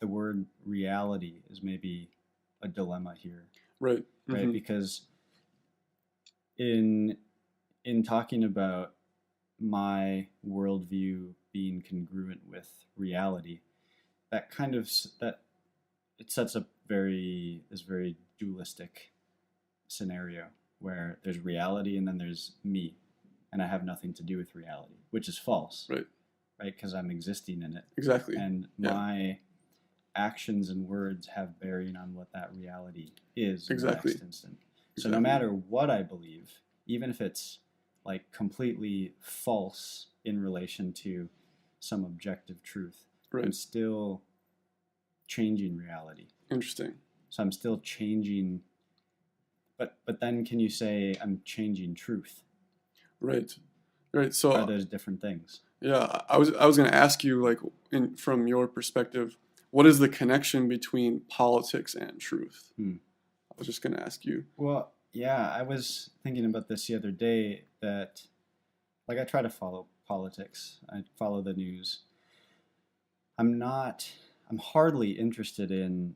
the word reality is maybe a dilemma here, Right. right? Because in talking about my worldview being congruent with reality, that kind of that it sets up this very dualistic scenario where there's reality and then there's me, and I have nothing to do with reality, which is false, Right. right? Because I'm existing in it, Exactly. and Yeah. my actions and words have bearing on what that reality is in the Exactly. next instant. So Exactly. no matter what I believe, even if it's like completely false in relation to some objective truth, I'm Right. still changing reality. Interesting. So I'm still changing, but then can you say I'm changing truth? Right. Right. Are So those different things? yeah, I was going to ask you, like, from your perspective, what is the connection between politics and truth? I was just going to ask you. Well, yeah, I was thinking about this the other day that, like, I try to follow politics. I follow the news. I'm not, I'm hardly interested in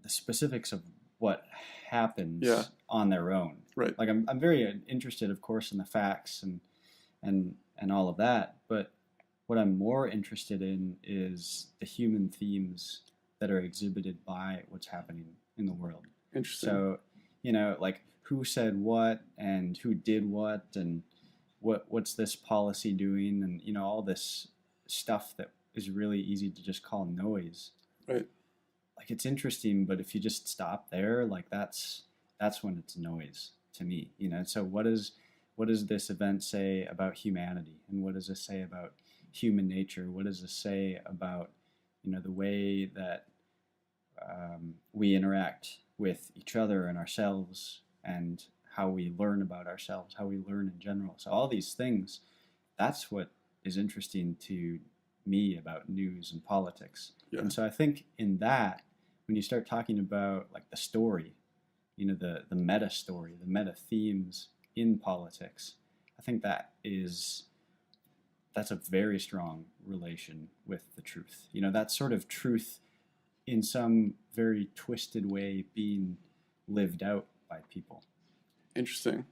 the specifics of what happens Yeah. on their own. Right. Like, I'm very interested, of course, in the facts and all of that. But what I'm more interested in is the human themes that are exhibited by what's happening in the world. Interesting. So, like who said what and who did what and what's this policy doing, and all this stuff that is really easy to just call noise. Right. Like, it's interesting, but if you just stop there, like that's when it's noise to me. So what does this event say about humanity, and what does this say about human nature? What does this say about the way that we interact with each other and ourselves, and how we learn about ourselves, how we learn in general? So all these things, that's what is interesting to me about news and politics. Yeah. And so I think in that, when you start talking about like the story, the meta story, the meta themes in politics, I think that's a very strong relation with the truth. That sort of truth in some very twisted way being lived out by people. Interesting.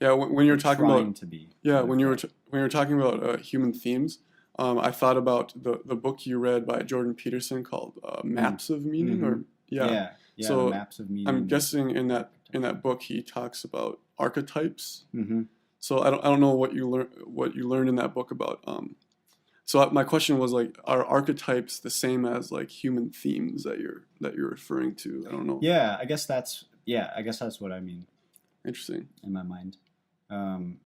Yeah. When you're talking Trying about to be. yeah, when you were talking about human themes, I thought about the book you read by Jordan Peterson called Maps of Meaning, Mm-hmm. or yeah. The So maps of meaning. I'm guessing in that book he talks about archetypes. Mm-hmm. So I don't know what you learned in that book about. So my question was, like, are archetypes the same as like human themes that you're referring to? I don't know. Yeah, I guess that's what I mean Interesting. in my mind.